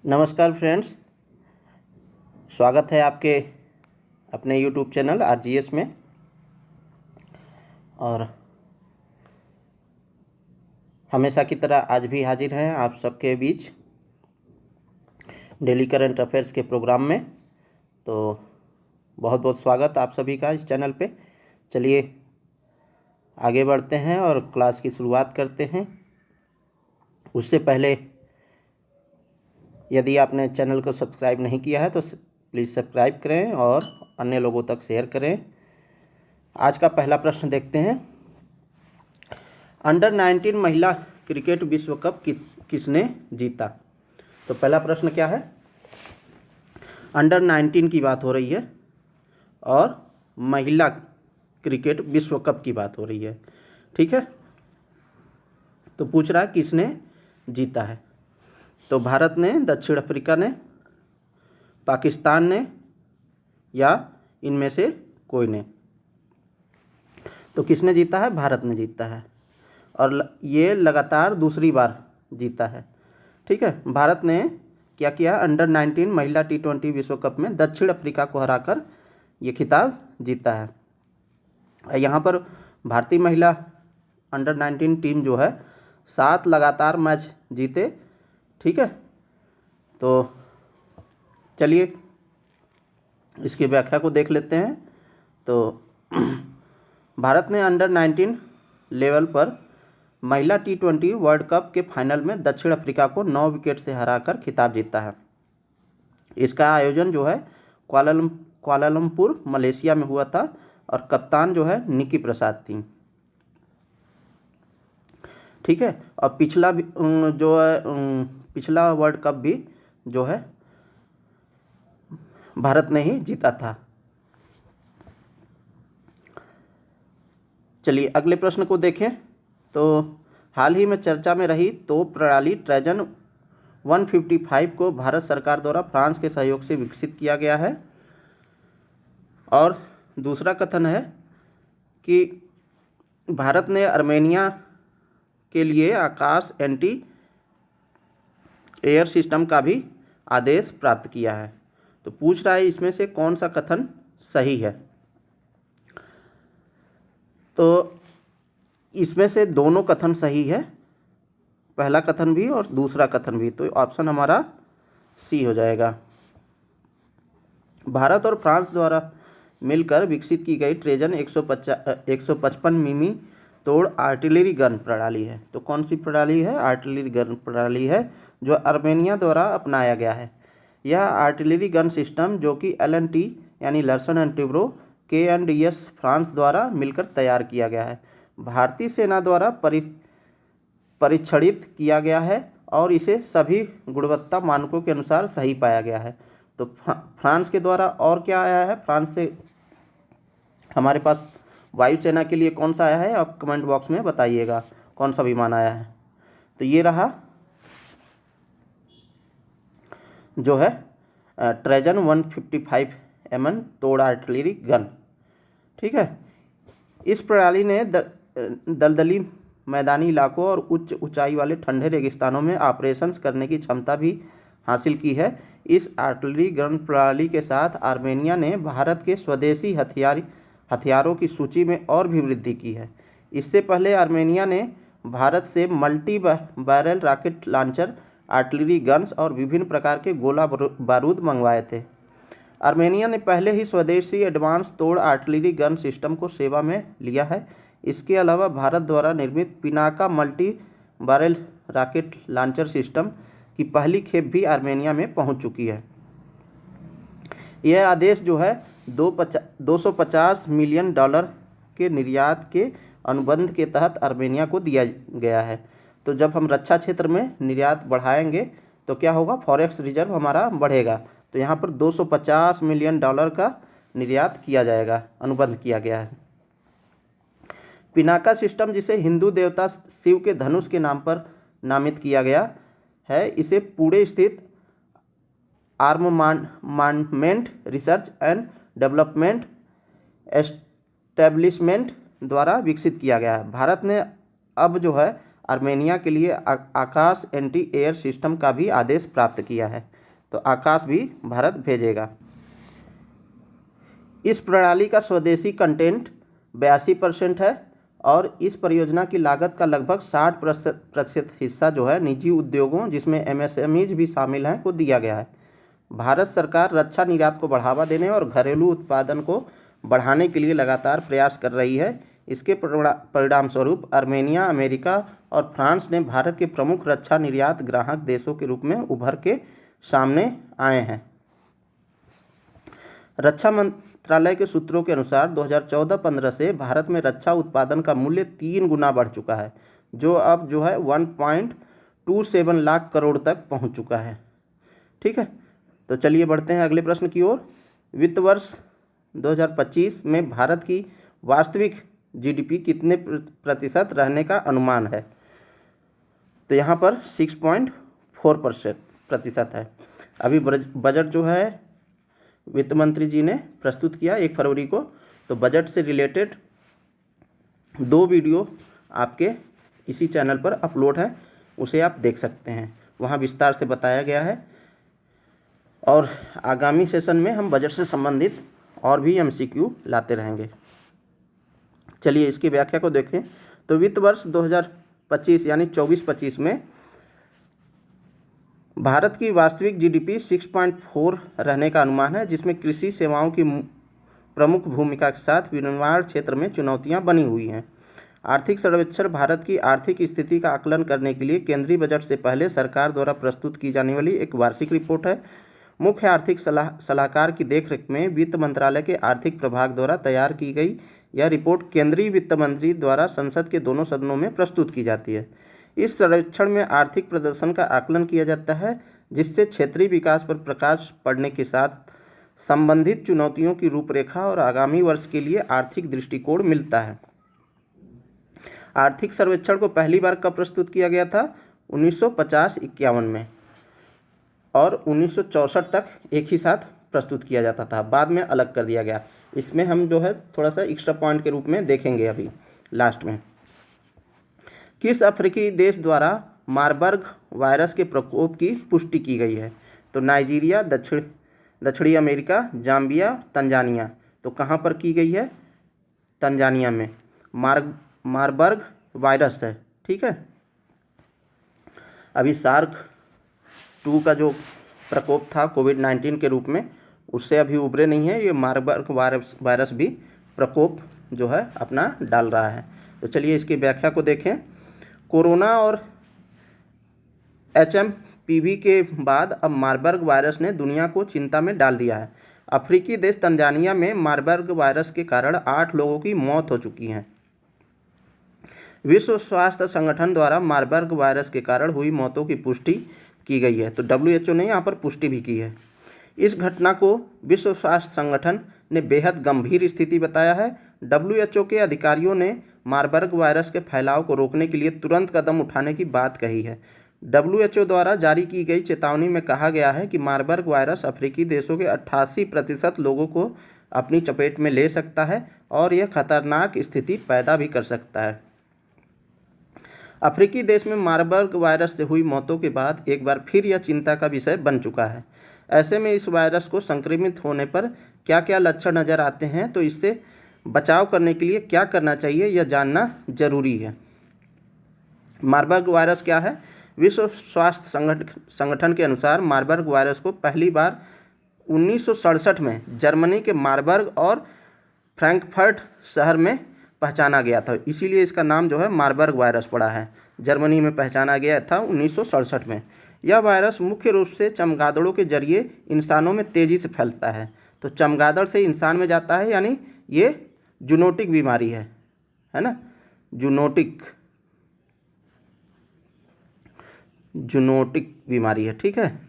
नमस्कार फ्रेंड्स, स्वागत है आपके अपने यूट्यूब चैनल आरजीएस में। और हमेशा की तरह आज भी हाजिर हैं आप सबके बीच डेली करंट अफेयर्स के प्रोग्राम में। तो बहुत बहुत स्वागत आप सभी का इस चैनल पे। चलिए आगे बढ़ते हैं और क्लास की शुरुआत करते हैं। उससे पहले यदि आपने चैनल को सब्सक्राइब नहीं किया है तो प्लीज़ सब्सक्राइब करें और अन्य लोगों तक शेयर करें। आज का पहला प्रश्न देखते हैं। अंडर 19 महिला क्रिकेट विश्व कप किसने जीता? तो पहला प्रश्न क्या है? अंडर 19 की बात हो रही है और महिला क्रिकेट विश्व कप की बात हो रही है, ठीक है। तो पूछ रहा है किसने जीता है। तो भारत ने, दक्षिण अफ्रीका ने, पाकिस्तान ने या इनमें से कोई ने? तो किसने जीता है? भारत ने जीता है और ये लगातार दूसरी बार जीता है, ठीक है। भारत ने क्या किया? अंडर 19 महिला T20 विश्व कप में दक्षिण अफ्रीका को हराकर ये खिताब जीता है। यहाँ पर भारतीय महिला अंडर 19 टीम जो है 7 लगातार मैच जीते, ठीक है। तो चलिए इसकी व्याख्या को देख लेते हैं। तो भारत ने अंडर 19 लेवल पर महिला T20 वर्ल्ड कप के फाइनल में दक्षिण अफ्रीका को 9 विकेट से हराकर खिताब जीता है। इसका आयोजन जो है कुआलालंपुर मलेशिया में हुआ था और कप्तान जो है निकी प्रसाद थी, ठीक है। और पिछला वर्ल्ड कप भी जो है भारत ने ही जीता था। चलिए अगले प्रश्न को देखें। तो हाल ही में चर्चा में रही तोप प्रणाली ट्रेजन 155 को भारत सरकार द्वारा फ्रांस के सहयोग से विकसित किया गया है। और दूसरा कथन है कि भारत ने आर्मेनिया के लिए आकाश एंटी एयर सिस्टम का भी आदेश प्राप्त किया है। तो पूछ रहा है इसमें से कौन सा कथन सही है? तो इसमें से दोनों कथन सही है, पहला कथन भी और दूसरा कथन भी। तो ऑप्शन हमारा सी हो जाएगा। भारत और फ्रांस द्वारा मिलकर विकसित की गई ट्रेजन 155 मिमी तोड़ आर्टिलरी गन प्रणाली है। तो कौन सी प्रणाली है? आर्टिलरी गन प्रणाली है जो आर्मेनिया द्वारा अपनाया गया है। यह आर्टिलरी गन सिस्टम जो कि LNT यानी लर्सन एंड टुब्रो K&S फ्रांस द्वारा मिलकर तैयार किया गया है, भारतीय सेना द्वारा परीक्षणित किया गया है और इसे सभी गुणवत्ता मानकों के अनुसार सही पाया गया है। तो फ्रांस के द्वारा और क्या आया है? फ्रांस से हमारे पास वायुसेना के लिए कौन सा आया है? आप कमेंट बॉक्स में बताइएगा कौन सा विमान आया है। तो ये रहा जो है ट्रेजन 155 mm तोड़ आर्टिलरी गन, ठीक है। इस प्रणाली ने दलदली मैदानी इलाकों और उच्च ऊंचाई वाले ठंडे रेगिस्तानों में ऑपरेशंस करने की क्षमता भी हासिल की है। इस आर्टिलरी गन प्रणाली के साथ आर्मेनिया ने भारत के स्वदेशी हथियारों की सूची में और भी वृद्धि की है। इससे पहले आर्मेनिया ने भारत से multi barrel rocket launcher, artillery guns और विभिन्न प्रकार के गोला बारूद मंगवाए थे। आर्मेनिया ने पहले ही स्वदेशी एडवांस तोड़ आर्टिलरी गन सिस्टम को सेवा में लिया है। इसके अलावा भारत द्वारा निर्मित Pinaka multi barrel rocket launcher system की पहली खेप भी आर्मेनिया में पहुंच चुकी है। यह आदेश जो है $250 मिलियन के निर्यात के अनुबंध के तहत आर्मेनिया को दिया गया है। तो जब हम रक्षा क्षेत्र में निर्यात बढ़ाएंगे तो क्या होगा? फॉरेक्स रिजर्व हमारा बढ़ेगा। तो यहाँ पर $250 मिलियन का निर्यात किया जाएगा, अनुबंध किया गया है। पिनाका सिस्टम, जिसे हिंदू देवता शिव के धनुष के नाम पर नामित किया गया है, इसे पुणे स्थित आर्ममेंट रिसर्च एंड डेवलपमेंट एस्टेब्लिशमेंट द्वारा विकसित किया गया है। भारत ने अब जो है आर्मेनिया के लिए आकाश एंटी एयर सिस्टम का भी आदेश प्राप्त किया है। तो आकाश भी भारत भेजेगा। इस प्रणाली का स्वदेशी कंटेंट 82% है और इस परियोजना की लागत का लगभग 60% हिस्सा जो है निजी उद्योगों, जिसमें MSMEज भी शामिल हैं, को दिया गया है। भारत सरकार रक्षा निर्यात को बढ़ावा देने और घरेलू उत्पादन को बढ़ाने के लिए लगातार प्रयास कर रही है। इसके परिणाम स्वरूप आर्मेनिया, अमेरिका और फ्रांस ने भारत के प्रमुख रक्षा निर्यात ग्राहक देशों के रूप में उभर के सामने आए हैं। रक्षा मंत्रालय के सूत्रों के अनुसार 2014-15 से भारत में रक्षा उत्पादन का मूल्य 3 गुना बढ़ चुका है, जो अब जो है 1.27 लाख करोड़ तक पहुंच चुका है। ठीक है, तो चलिए बढ़ते हैं अगले प्रश्न की ओर। वित्त वर्ष 2025 में भारत की वास्तविक GDP कितने प्रतिशत रहने का अनुमान है? तो यहाँ पर 6.4% है। अभी बजट जो है वित्त मंत्री जी ने प्रस्तुत किया 1 फरवरी को। तो बजट से रिलेटेड 2 वीडियो आपके इसी चैनल पर अपलोड है, उसे आप देख सकते हैं। वहाँ विस्तार से बताया गया है और आगामी सेशन में हम बजट से संबंधित और भी MCQ लाते रहेंगे। चलिए इसकी व्याख्या को देखें। तो वित्त वर्ष 2025 यानी 24-25 में भारत की वास्तविक GDP 6.4 रहने का अनुमान है, जिसमें कृषि सेवाओं की प्रमुख भूमिका के साथ विनिर्माण क्षेत्र में चुनौतियां बनी हुई हैं। आर्थिक सर्वेक्षण भारत की आर्थिक स्थिति का आकलन करने के लिए केंद्रीय बजट से पहले सरकार द्वारा प्रस्तुत की जाने वाली एक वार्षिक रिपोर्ट है। मुख्य आर्थिक सलाहकार की देखरेख में वित्त मंत्रालय के आर्थिक प्रभाग द्वारा तैयार की गई यह रिपोर्ट केंद्रीय वित्त मंत्री द्वारा संसद के दोनों सदनों में प्रस्तुत की जाती है। इस सर्वेक्षण में आर्थिक प्रदर्शन का आकलन किया जाता है, जिससे क्षेत्रीय विकास पर प्रकाश पड़ने के साथ संबंधित चुनौतियों की रूपरेखा और आगामी वर्ष के लिए आर्थिक दृष्टिकोण मिलता है। आर्थिक सर्वेक्षण को पहली बार कब प्रस्तुत किया गया था? 1950-51 में, और 1964 तक एक ही साथ प्रस्तुत किया जाता था, बाद में अलग कर दिया गया। इसमें हम जो है थोड़ा सा एक्स्ट्रा पॉइंट के रूप में देखेंगे अभी लास्ट में। किस अफ्रीकी देश द्वारा मारबर्ग वायरस के प्रकोप की पुष्टि की गई है? तो नाइजीरिया, दक्षिणी अमेरिका, जाम्बिया, तंजानिया। तो कहाँ पर की गई है? तंजानिया में मारबर्ग वायरस है। ठीक है, अभी SARS-2 का जो प्रकोप था कोविड-19 के रूप में, उससे अभी उभरे नहीं है। ये मारबर्ग वायरस भी प्रकोप जो है अपना डाल रहा है। तो चलिए इसकी व्याख्या को देखें। कोरोना और HMPV के बाद अब मारबर्ग वायरस ने दुनिया को चिंता में डाल दिया है। अफ्रीकी देश तंजानिया में मारबर्ग वायरस के कारण 8 लोगों की मौत हो चुकी है। विश्व स्वास्थ्य संगठन द्वारा मारबर्ग वायरस के कारण हुई मौतों की पुष्टि की गई है। तो WHO ने यहाँ पर पुष्टि भी की है। इस घटना को विश्व स्वास्थ्य संगठन ने बेहद गंभीर स्थिति बताया है। WHO के अधिकारियों ने मारबर्ग वायरस के फैलाव को रोकने के लिए तुरंत कदम उठाने की बात कही है। WHO द्वारा जारी की गई चेतावनी में कहा गया है कि मारबर्ग वायरस अफ्रीकी देशों के 88% लोगों को अपनी चपेट में ले सकता है और यह खतरनाक स्थिति पैदा भी कर सकता है। अफ्रीकी देश में मारबर्ग वायरस से हुई मौतों के बाद एक बार फिर यह चिंता का विषय बन चुका है। ऐसे में इस वायरस को संक्रमित होने पर क्या क्या लक्षण नज़र आते हैं, तो इससे बचाव करने के लिए क्या करना चाहिए, यह जानना जरूरी है। मारबर्ग वायरस क्या है? विश्व स्वास्थ्य संगठन के अनुसार मारबर्ग वायरस को पहली बार 1967 में जर्मनी के मारबर्ग और फ्रैंकफर्ट शहर में पहचाना गया था। इसीलिए इसका नाम जो है मारबर्ग वायरस पड़ा है। जर्मनी में पहचाना गया था 1967 में। यह वायरस मुख्य रूप से चमगादड़ों के जरिए इंसानों में तेज़ी से फैलता है। तो चमगादड़ से इंसान में जाता है, यानी ये जूनोटिक बीमारी है ना, जूनोटिक बीमारी है। ठीक है,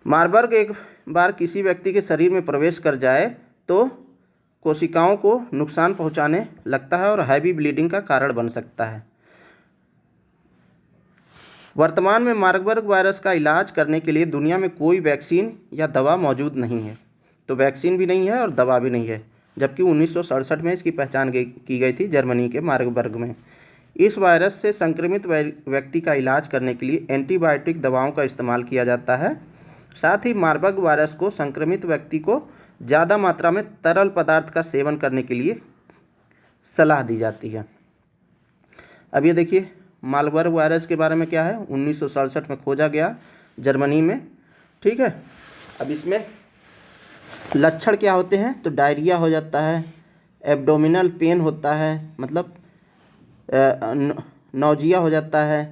मारबर्ग एक बार किसी व्यक्ति के शरीर में प्रवेश कर जाए तो कोशिकाओं को नुकसान पहुंचाने लगता है और हैवी ब्लीडिंग का कारण बन सकता है। वर्तमान में मारबर्ग वायरस का इलाज करने के लिए दुनिया में कोई वैक्सीन या दवा मौजूद नहीं है। तो वैक्सीन भी नहीं है और दवा भी नहीं है, जबकि 1967 में इसकी पहचान की गई थी जर्मनी के मारबर्ग में। इस वायरस से संक्रमित व्यक्ति का इलाज करने के लिए एंटीबायोटिक दवाओं का इस्तेमाल किया जाता है। साथ ही मार्बर्ग वायरस को संक्रमित व्यक्ति को ज़्यादा मात्रा में तरल पदार्थ का सेवन करने के लिए सलाह दी जाती है। अब ये देखिए मार्बर्ग वायरस के बारे में क्या है, 1967 में खोजा गया जर्मनी में। ठीक है, अब इसमें लक्षण क्या होते हैं, तो डायरिया हो जाता है, एब्डोमिनल पेन होता है, मतलब नौजिया हो जाता है,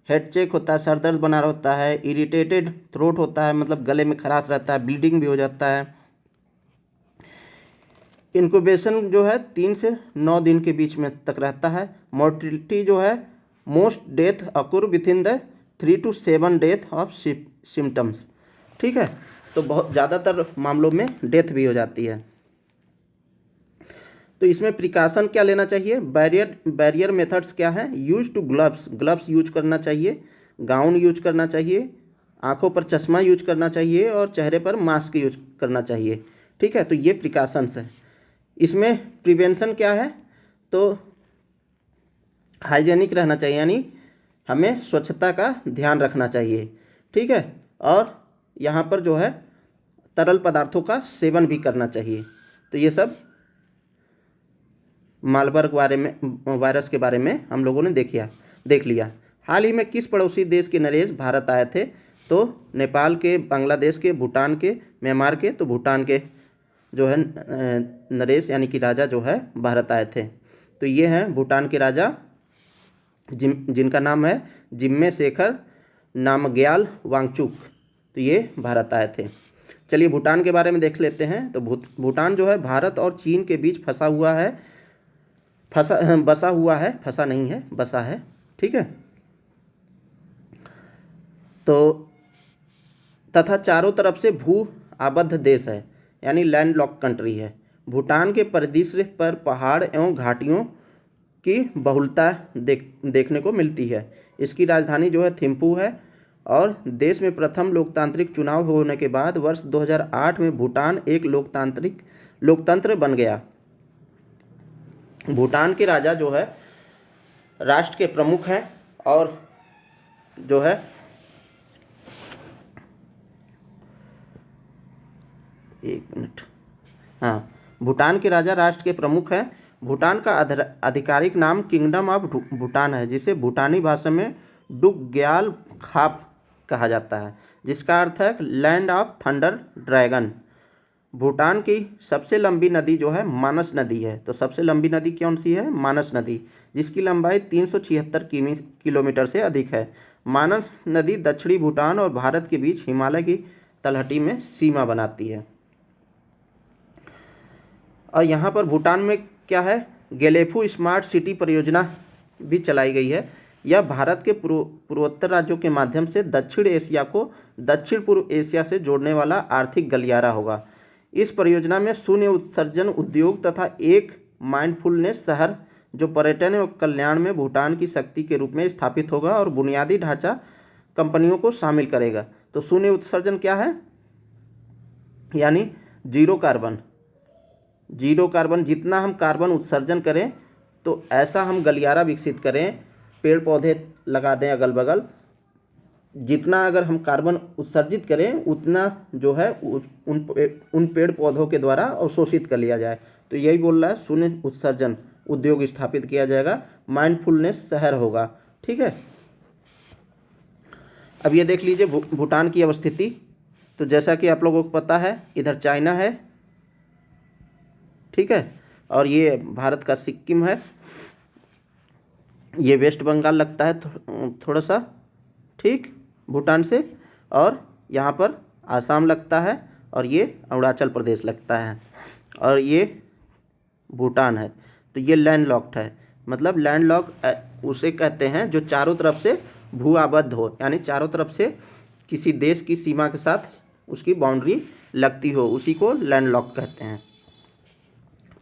हेड चेक होता है, सर दर्द बना होता है, इरिटेटेड थ्रोट होता है, मतलब गले में खराश रहता है, ब्लीडिंग भी हो जाता है। इंक्यूबेशन जो है 3 से 9 दिन के बीच में तक रहता है। मोर्टिलिटी जो है most death occur within the 3 to 7 death of symptoms. ठीक है, तो बहुत ज़्यादातर मामलों में डेथ भी हो जाती है। तो इसमें प्रिकॉशन क्या लेना चाहिए, बैरियर मेथड्स क्या है, यूज टू ग्लव्स यूज करना चाहिए, गाउन यूज करना चाहिए, आंखों पर चश्मा यूज करना चाहिए और चेहरे पर मास्क यूज करना चाहिए। ठीक है, तो ये प्रिकॉशंस है। इसमें प्रिवेंशन क्या है, तो हाइजेनिक रहना चाहिए, यानी हमें स्वच्छता का ध्यान रखना चाहिए। ठीक है, और यहाँ पर जो है तरल पदार्थों का सेवन भी करना चाहिए। तो ये सब मार्बर्ग वायरस के बारे में हम लोगों ने देख लिया। हाल ही में किस पड़ोसी देश के नरेश भारत आए थे, तो नेपाल के, बांग्लादेश के, भूटान के, म्यांमार के। तो भूटान के जो है नरेश यानी कि राजा जो है भारत आए थे। तो ये हैं भूटान के राजा जिनका नाम है जिम्मे शेखर नामग्याल वांगचुक। तो ये भारत आए थे। चलिए भूटान के बारे में देख लेते हैं। तो भूटान जो है भारत और चीन के बीच बसा हुआ है। ठीक है, तो तथा चारों तरफ से भू आबद्ध देश है, यानी लैंडलॉक कंट्री है। भूटान के परिदृश्य पर पहाड़ एवं घाटियों की बहुलता देखने को मिलती है। इसकी राजधानी जो है थिम्पू है और देश में प्रथम लोकतांत्रिक चुनाव होने के बाद वर्ष 2008 में भूटान एक लोकतंत्र बन गया। भूटान के राजा जो है राष्ट्र के प्रमुख हैं और जो है भूटान के राजा राष्ट्र के प्रमुख हैं। भूटान का आधिकारिक नाम किंगडम ऑफ भूटान है, जिसे भूटानी भाषा में डुग्ग्याल खाप कहा जाता है, जिसका अर्थ है land of thunder dragon. Bhutan की सबसे लंबी नदी जो है मानस नदी है। तो सबसे लंबी नदी कौन सी है, मानस नदी, जिसकी लंबाई 376 किलोमीटर से अधिक है। मानस नदी दक्षिणी भूटान और भारत के बीच हिमालय की तलहटी में सीमा बनाती है। और यहाँ पर भूटान में क्या है, गेलेफू स्मार्ट सिटी परियोजना भी चलाई गई है। यह भारत के पूर्वोत्तर राज्यों के माध्यम से दक्षिण एशिया को दक्षिण पूर्व एशिया से जोड़ने वाला आर्थिक गलियारा होगा। इस परियोजना में शून्य उत्सर्जन उद्योग तथा एक माइंडफुलनेस शहर जो पर्यटन एवं कल्याण में भूटान की शक्ति के रूप में स्थापित होगा और बुनियादी ढांचा कंपनियों को शामिल करेगा। तो शून्य उत्सर्जन क्या है, यानी जीरो कार्बन। जितना हम कार्बन उत्सर्जन करें तो ऐसा हम गलियारा विकसित करें, पेड़ पौधे लगा दें अगल बगल, जितना अगर हम कार्बन उत्सर्जित करें उतना जो है उन पेड़ पौधों के द्वारा अवशोषित कर लिया जाए। तो यही बोल रहा है, शून्य उत्सर्जन उद्योग स्थापित किया जाएगा, माइंडफुलनेस शहर होगा। ठीक है, अब ये देख लीजिए भूटान की अवस्थिति। तो जैसा कि आप लोगों को पता है, इधर चाइना है, ठीक है, और ये भारत का सिक्किम है, ये वेस्ट बंगाल लगता है थोड़ा सा, ठीक, भूटान से, और यहाँ पर आसाम लगता है, और ये अरुणाचल प्रदेश लगता है, और ये भूटान है। तो ये लैंडलॉक्ड है, मतलब लैंडलॉक उसे कहते हैं जो चारों तरफ से भू आबद्ध हो, यानी चारों तरफ से किसी देश की सीमा के साथ उसकी बाउंड्री लगती हो, उसी को लैंडलॉक कहते हैं।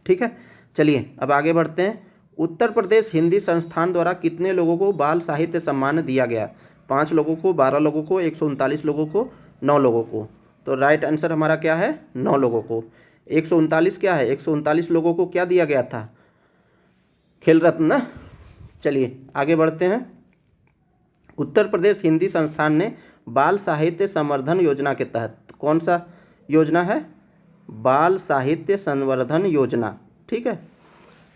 ठीक है, चलिए अब आगे बढ़ते हैं। उत्तर प्रदेश हिंदी संस्थान द्वारा कितने लोगों को बाल साहित्य सम्मान दिया गया? 5 लोगों को, 12 लोगों को, 139 लोगों को, 9 लोगों को। तो राइट आंसर हमारा क्या है, 9 लोगों को। 139 क्या है, 139 लोगों को क्या दिया गया था, खेल रत्न चलिए आगे बढ़ते हैं। उत्तर प्रदेश हिंदी संस्थान ने बाल साहित्य संवर्धन योजना के तहत, कौन सा योजना है? बाल साहित्य संवर्धन योजना, ठीक है,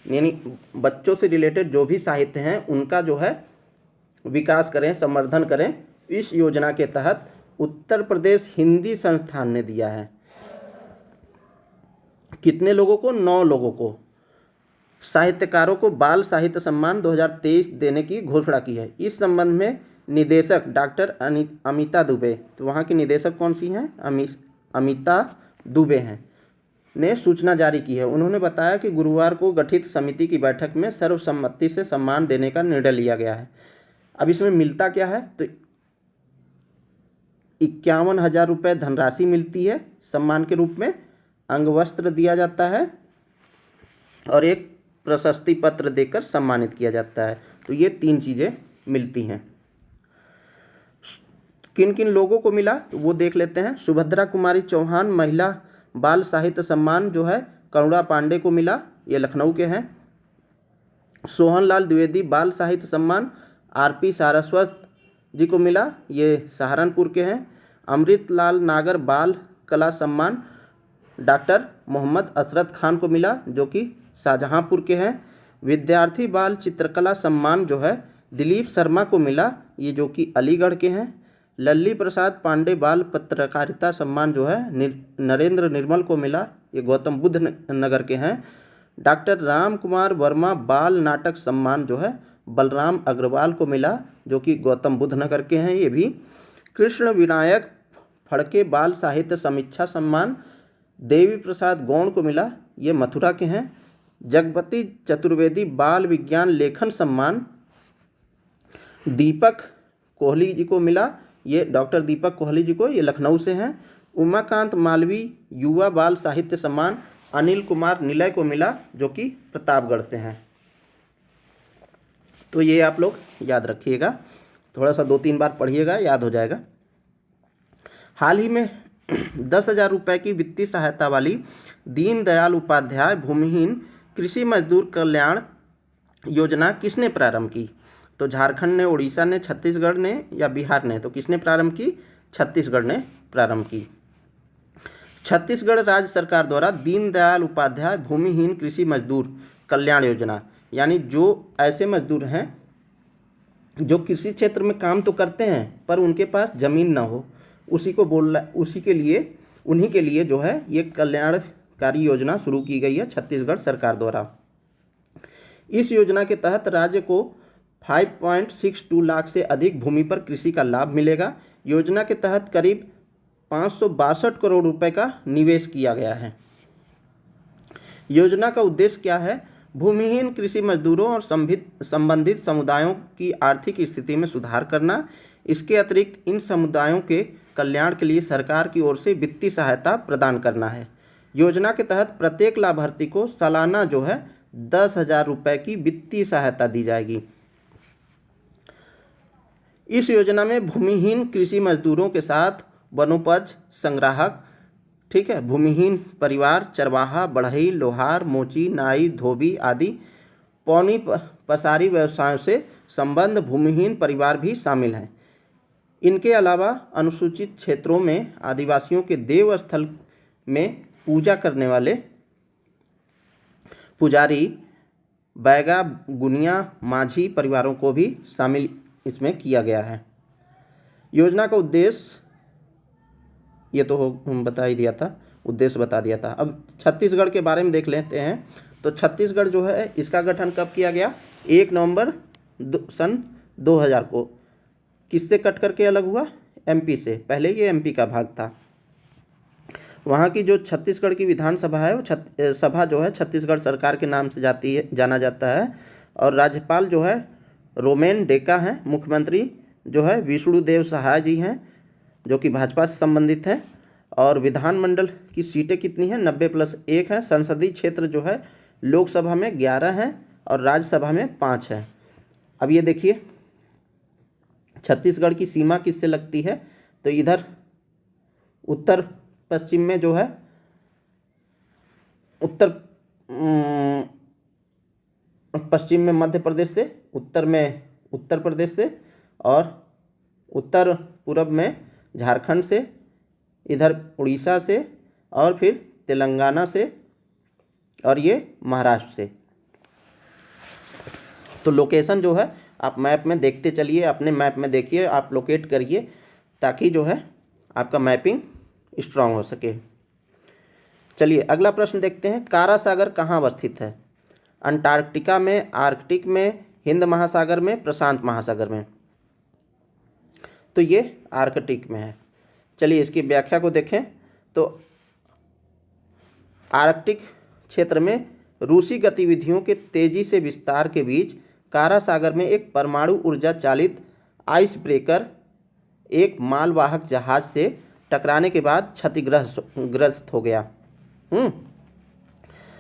यानी बच्चों से रिलेटेड जो भी साहित्य हैं उनका जो है विकास करें, संवर्धन करें। इस योजना के तहत उत्तर प्रदेश हिंदी संस्थान ने दिया है कितने लोगों को? 9 लोगों को, साहित्यकारों को बाल साहित्य सम्मान 2023 देने की घोषणा की है। इस संबंध में निदेशक डॉक्टर अमिता दुबे, तो वहाँ की निदेशक कौन सी हैं? अमिता दुबे हैं, ने सूचना जारी की है। उन्होंने बताया कि गुरुवार को गठित समिति की बैठक में सर्वसम्मति से सम्मान देने का निर्णय लिया गया है। अब इसमें मिलता क्या है? तो 51,000 रुपये धनराशि मिलती है सम्मान के रूप में, अंगवस्त्र दिया जाता है और एक प्रशस्ति पत्र देकर सम्मानित किया जाता है। तो ये 3 चीज़ें मिलती हैं। किन किन लोगों को मिला तो वो देख लेते हैं। सुभद्रा कुमारी चौहान महिला बाल साहित्य सम्मान जो है करुणा पांडे को मिला, ये लखनऊ के हैं। सोहनलाल द्विवेदी बाल साहित्य सम्मान आरपी सारस्वत जी को मिला, ये सहारनपुर के हैं। अमृतलाल नागर बाल कला सम्मान डॉक्टर मोहम्मद असरत खान को मिला, जो कि शाहजहांपुर के हैं। विद्यार्थी बाल चित्रकला सम्मान जो है दिलीप शर्मा को मिला, ये जो कि अलीगढ़ के हैं। लल्ली प्रसाद पांडे बाल पत्रकारिता सम्मान जो है नरेंद्र निर्मल को मिला, ये गौतम बुद्ध नगर के हैं। डॉक्टर राम कुमार वर्मा बाल नाटक सम्मान जो है बलराम अग्रवाल को मिला, जो कि गौतम बुद्ध नगर के हैं ये भी। कृष्ण विनायक फड़के बाल साहित्य समीक्षा सम्मान देवी प्रसाद गौड़ को मिला, ये मथुरा के हैं। जगपति चतुर्वेदी बाल विज्ञान लेखन सम्मान दीपक कोहली जी को मिला, ये डॉक्टर दीपक कोहली जी को, ये लखनऊ से हैं। उमाकांत मालवी युवा बाल साहित्य सम्मान अनिल कुमार निलय को मिला, जो कि प्रतापगढ़ से हैं। तो ये आप लोग याद रखिएगा, थोड़ा सा 2-3 बार पढ़िएगा, याद हो जाएगा। हाल ही में 10,000 रुपये की वित्तीय सहायता वाली दीनदयाल उपाध्याय भूमिहीन कृषि मजदूर कल्याण योजना किसने प्रारंभ की? तो झारखंड ने, उड़ीसा ने, छत्तीसगढ़ ने या बिहार ने? तो किसने प्रारंभ की? छत्तीसगढ़ ने प्रारंभ की। छत्तीसगढ़ राज्य सरकार द्वारा दीनदयाल उपाध्याय भूमिहीन कृषि मजदूर कल्याण योजना, यानी जो ऐसे मजदूर हैं जो कृषि क्षेत्र में काम तो करते हैं पर उनके पास ज़मीन ना हो, उसी को उन्हीं के लिए जो है ये कल्याणकारी योजना शुरू की गई है छत्तीसगढ़ सरकार द्वारा। इस योजना के तहत राज्य को 5.62 लाख से अधिक भूमि पर कृषि का लाभ मिलेगा। योजना के तहत करीब 562 करोड़ रुपए का निवेश किया गया है। योजना का उद्देश्य क्या है? भूमिहीन कृषि मजदूरों और संबंधित समुदायों की आर्थिक स्थिति में सुधार करना। इसके अतिरिक्त इन समुदायों के कल्याण के लिए सरकार की ओर से वित्तीय सहायता प्रदान करना है। योजना के तहत प्रत्येक लाभार्थी को सालाना जो है 10,000 रुपये की वित्तीय सहायता दी जाएगी। इस योजना में भूमिहीन कृषि मजदूरों के साथ वनोपज संग्राहक, ठीक है, भूमिहीन परिवार, चरवाहा, बढ़ई, लोहार, मोची, नाई, धोबी आदि पौनी पसारी व्यवसायों से संबद्ध भूमिहीन परिवार भी शामिल हैं। इनके अलावा अनुसूचित क्षेत्रों में आदिवासियों के देव स्थल में पूजा करने वाले पुजारी, बैगा, गुनिया, माझी परिवारों को भी शामिल इसमें किया गया है। योजना का उद्देश्य ये तो बता ही दिया था, उद्देश्य बता दिया था। अब छत्तीसगढ़ के बारे में देख लेते हैं। तो छत्तीसगढ़ जो है इसका गठन कब किया गया? 1 नवंबर सन 2000 को। किससे कट करके अलग हुआ? एमपी से। पहले ये एमपी का भाग था। वहाँ की जो छत्तीसगढ़ की विधानसभा है वो सभा जो है छत्तीसगढ़ सरकार के नाम से जाना जाता है। और राज्यपाल जो है रोमेन डेका हैं। मुख्यमंत्री जो है विष्णुदेव सहाय जी हैं, जो कि भाजपा से संबंधित है। और विधानमंडल की सीटें कितनी हैं? 90+1 है। संसदीय क्षेत्र जो है लोकसभा में 11 हैं और राज्यसभा में 5 है। अब ये देखिए छत्तीसगढ़ की सीमा किससे लगती है? तो इधर उत्तर पश्चिम में जो है उत्तर पश्चिम में मध्य प्रदेश से, उत्तर में उत्तर प्रदेश से, और उत्तर पूर्व में झारखंड से, इधर उड़ीसा से, और फिर तेलंगाना से, और ये महाराष्ट्र से। तो लोकेशन जो है आप मैप में देखते चलिए, अपने मैप में देखिए, आप लोकेट करिए, ताकि जो है आपका मैपिंग स्ट्रांग हो सके। चलिए अगला प्रश्न देखते हैं। कारा सागर कहाँ अवस्थित है? अंटार्कटिका में, आर्कटिक में, हिंद महासागर में, प्रशांत महासागर में? तो ये आर्कटिक में है। चलिए इसकी व्याख्या को देखें तो आर्कटिक क्षेत्र में रूसी गतिविधियों के तेजी से विस्तार के बीच कारा सागर में एक परमाणु ऊर्जा चालित आइस ब्रेकर एक मालवाहक जहाज से टकराने के बाद क्षतिग्रस्त हो गया।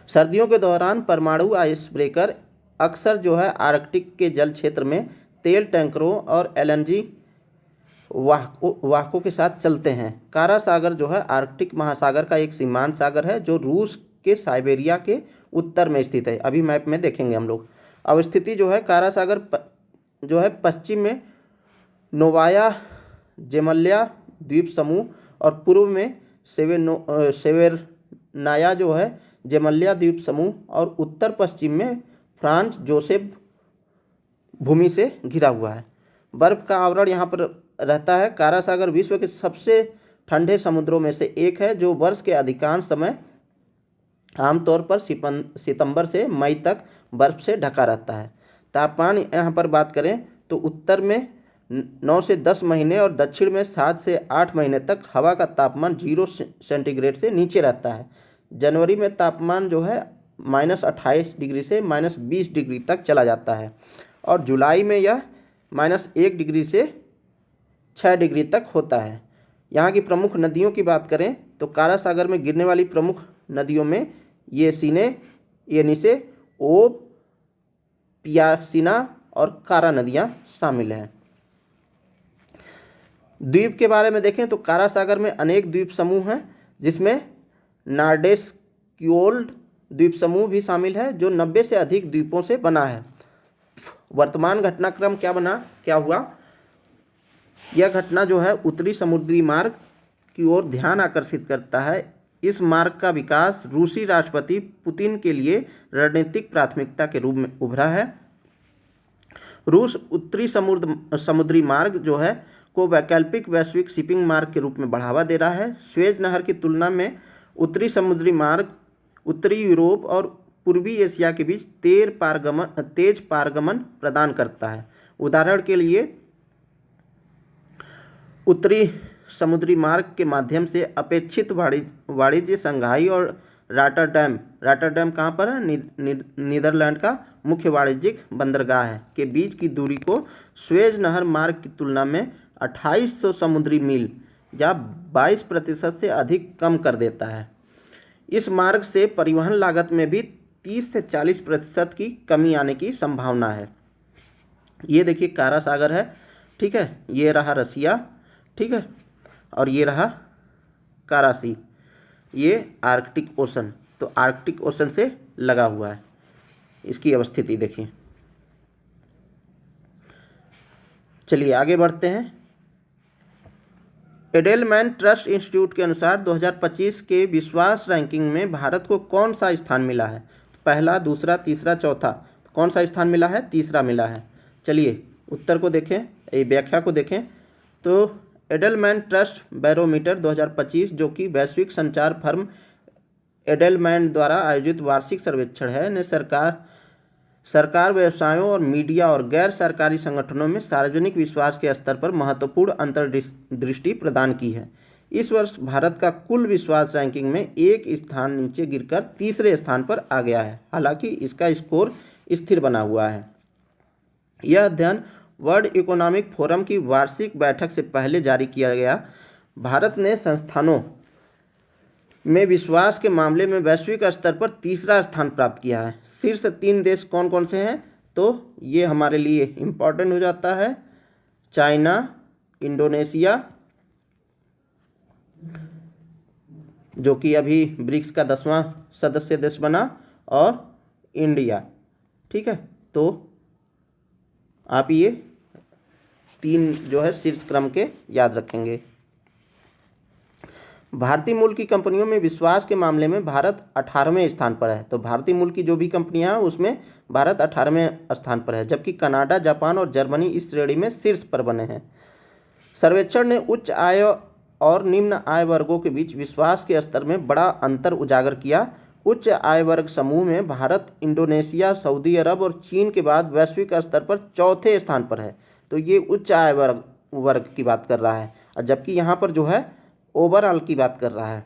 सर्दियों के दौरान परमाणु आइस ब्रेकर अक्सर जो है आर्कटिक के जल क्षेत्र में तेल टैंकरों और एलएनजी वाहकों के साथ चलते हैं। कारा सागर जो है आर्कटिक महासागर का एक सीमांत सागर है जो रूस के साइबेरिया के उत्तर में स्थित है। अभी मैप में देखेंगे हम लोग। अवस्थिति जो है कारा सागर जो है पश्चिम में नोवाया जेमल्या द्वीप समूह और पूर्व में सेवेरनाया जो है जेमल्या द्वीप समूह और उत्तर पश्चिम में फ्रांस जोसेफ भूमि से घिरा हुआ है। बर्फ का आवरण यहाँ पर रहता है। कारा सागर विश्व के सबसे ठंडे समुद्रों में से एक है जो वर्ष के अधिकांश समय आमतौर पर सितंबर से मई तक बर्फ से ढका रहता है। तापमान यहाँ पर बात करें तो उत्तर में 9 से 10 महीने और दक्षिण में 7 से 8 महीने तक हवा का तापमान 0 सेंटीग्रेड से नीचे रहता है। जनवरी में तापमान जो है -28 डिग्री से -20 डिग्री तक चला जाता है और जुलाई में यह -1 डिग्री से 6 डिग्री तक होता है। यहाँ की प्रमुख नदियों की बात करें तो कारा सागर में गिरने वाली प्रमुख नदियों में येनिसे, ओब, पियासिना और कारा नदियाँ शामिल हैं। द्वीप के बारे में देखें तो कारा सागर में अनेक द्वीप समूह हैं जिसमें नार्डेस्क्योल्ड द्वीप समूह भी शामिल है जो 90 से अधिक द्वीपों से बना है। वर्तमान घटनाक्रम क्या हुआ? यह घटना जो है उत्तरी समुद्री मार्ग की ओर ध्यान आकर्षित करता है। इस मार्ग का विकास रूसी राष्ट्रपति पुतिन के लिए रणनीतिक प्राथमिकता के रूप में उभरा है। रूस उत्तरी समुद्री मार्ग जो है को वैकल्पिक वैश्विक शिपिंग मार्ग के रूप में बढ़ावा दे रहा है। स्वेज नहर की तुलना में उत्तरी समुद्री मार्ग उत्तरी यूरोप और पूर्वी एशिया के बीच तेज पारगमन प्रदान करता है। उदाहरण के लिए उत्तरी समुद्री मार्ग के माध्यम से अपेक्षित वाणिज्य शंघाई और रॉटरडैम कहाँ पर है? नीदरलैंड का मुख्य वाणिज्यिक बंदरगाह है के बीच की दूरी को स्वेज नहर मार्ग की तुलना में 2800 समुद्री मील या 22% से अधिक कम कर देता है। इस मार्ग से परिवहन लागत में भी 30 से 40% की कमी आने की संभावना है। ये देखिए कारा सागर है, ठीक है, ये रहा रसिया, ठीक है, और ये रहा कारा सी, ये आर्कटिक ओशन। तो आर्कटिक ओशन से लगा हुआ है। इसकी अवस्थिति देखिए। चलिए आगे बढ़ते हैं। एडेलमैन ट्रस्ट इंस्टीट्यूट के अनुसार 2025 के विश्वास रैंकिंग में भारत को कौन सा स्थान मिला है? पहला, दूसरा, तीसरा, चौथा। कौन सा स्थान मिला है? तीसरा मिला है। चलिए उत्तर को देखें, व्याख्या को देखें तो एडेलमैन ट्रस्ट बैरोमीटर 2025 जो कि वैश्विक संचार फर्म एडेलमैन द्वारा आयोजित वार्षिक सर्वेक्षण है ने सरकार, व्यवसायों और मीडिया और गैर सरकारी संगठनों में सार्वजनिक विश्वास के स्तर पर महत्वपूर्ण अंतर्दृष्टि प्रदान की है। इस वर्ष भारत का कुल विश्वास रैंकिंग में एक स्थान नीचे गिरकर तीसरे स्थान पर आ गया है। हालांकि इसका स्कोर स्थिर बना हुआ है। यह अध्ययन वर्ल्ड इकोनॉमिक फोरम की वार्षिक बैठक से पहले जारी किया गया। भारत ने संस्थानों में विश्वास के मामले में वैश्विक स्तर पर तीसरा स्थान प्राप्त किया है। शीर्ष 3 देश कौन कौन से हैं? तो ये हमारे लिए इम्पोर्टेंट हो जाता है। चाइना, इंडोनेशिया जो कि अभी ब्रिक्स का 10वां सदस्य देश बना, और इंडिया, ठीक है। तो आप ये 3 जो है शीर्ष क्रम के याद रखेंगे। भारतीय मूल की कंपनियों में विश्वास के मामले में भारत 18वें स्थान पर है। तो भारतीय मूल की जो भी कंपनियां हैं उसमें भारत 18वें स्थान पर है, जबकि कनाडा, जापान और जर्मनी इस श्रेणी में शीर्ष पर बने हैं। सर्वेक्षण ने उच्च आय और निम्न आय वर्गों के बीच विश्वास के स्तर में बड़ा अंतर उजागर किया। उच्च आय वर्ग समूह में भारत इंडोनेशिया, सऊदी अरब और चीन के बाद वैश्विक स्तर पर चौथे स्थान पर है। तो ये उच्च आय वर्ग की बात कर रहा है, और जबकि यहाँ पर जो है ओवरऑल की बात कर रहा है।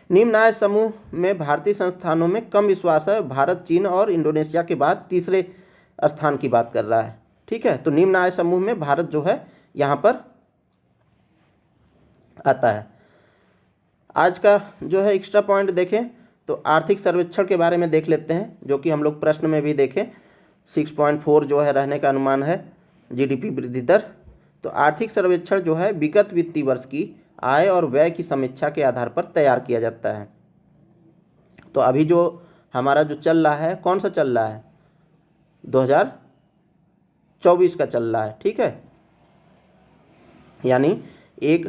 निम्न आय समूह में भारतीय संस्थानों में कम विश्वास है। भारत चीन और इंडोनेशिया के बाद तीसरे स्थान की बात कर रहा है। ठीक है, तो निम्न आय समूह में भारत जो है यहाँ पर आता है। आज का जो है एक्स्ट्रा पॉइंट देखें तो आर्थिक सर्वेक्षण के बारे में देख लेते हैं, जो कि हम लोग प्रश्न में भी देखें। 6.4 जो है रहने का अनुमान है जीडीपी वृद्धि दर। तो आर्थिक सर्वेक्षण जो है विगत वित्तीय वर्ष की आय और व्यय की समीक्षा के आधार पर तैयार किया जाता है। तो अभी जो हमारा जो चल रहा है, कौन सा चल रहा है, 2024 का चल रहा है। ठीक है, यानी 1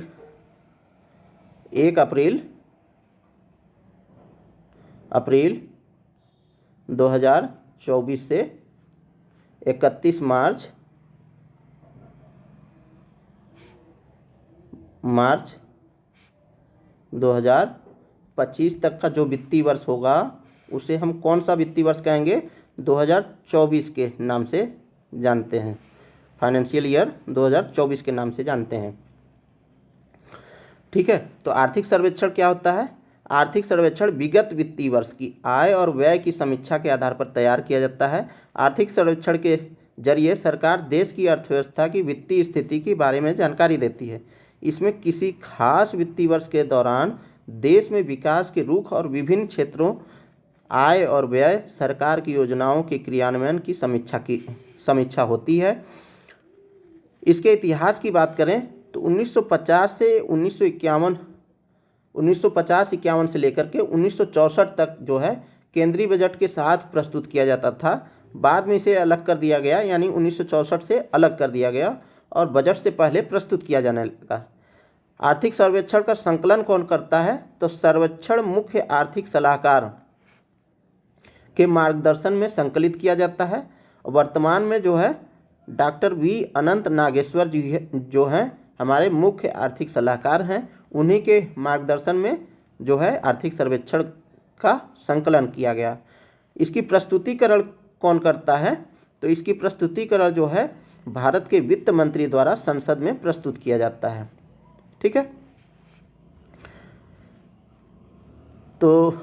अप्रैल 2024 से 31 मार्च 2025 तक का जो वित्तीय वर्ष होगा उसे हम कौन सा वित्तीय वर्ष कहेंगे, 2024 के नाम से जानते हैं। फाइनेंशियल ईयर 2024 के नाम से जानते हैं। ठीक है, तो आर्थिक सर्वेक्षण क्या होता है? आर्थिक सर्वेक्षण विगत वित्तीय वर्ष की आय और व्यय की समीक्षा के आधार पर तैयार किया जाता है। आर्थिक सर्वेक्षण के जरिए सरकार देश की अर्थव्यवस्था की वित्तीय स्थिति के बारे में जानकारी देती है। इसमें किसी खास वित्तीय वर्ष के दौरान देश में विकास के रुख और विभिन्न क्षेत्रों, आय और व्यय, सरकार की योजनाओं के क्रियान्वयन की समीक्षा होती है। इसके इतिहास की बात करें तो 1950 से 1951 से लेकर के 1964 तक जो है केंद्रीय बजट के साथ प्रस्तुत किया जाता था। बाद में इसे अलग कर दिया गया, यानी 1964 से अलग कर दिया गया और बजट से पहले प्रस्तुत किया जाने लगा। आर्थिक सर्वेक्षण का संकलन कौन करता है? तो सर्वेक्षण मुख्य आर्थिक सलाहकार के मार्गदर्शन में संकलित किया जाता है। वर्तमान में जो है डॉक्टर वी अनंत नागेश्वर जी जो हैं हमारे मुख्य आर्थिक सलाहकार हैं। उन्हीं के मार्गदर्शन में जो है आर्थिक सर्वेक्षण का संकलन किया गया। इसकी प्रस्तुतिकरण कौन करता है? तो इसकी प्रस्तुतिकरण जो है भारत के वित्त मंत्री द्वारा संसद में प्रस्तुत किया जाता है। ठीक है, तो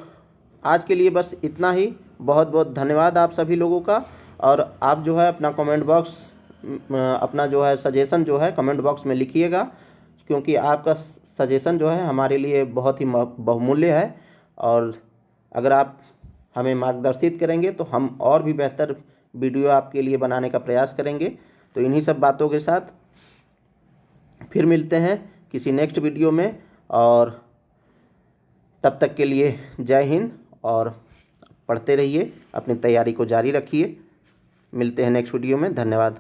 आज के लिए बस इतना ही। बहुत बहुत धन्यवाद आप सभी लोगों का। और आप जो है अपना कमेंट बॉक्स, अपना जो है सजेशन जो है कमेंट बॉक्स में लिखिएगा, क्योंकि आपका सजेशन जो है हमारे लिए बहुत ही बहुमूल्य है। और अगर आप हमें मार्गदर्शित करेंगे तो हम और भी बेहतर वीडियो आपके लिए बनाने का प्रयास करेंगे। तो इन्हीं सब बातों के साथ फिर मिलते हैं किसी नेक्स्ट वीडियो में, और तब तक के लिए जय हिंद। और पढ़ते रहिए, अपनी तैयारी को जारी रखिए। मिलते हैं नेक्स्ट वीडियो में। धन्यवाद।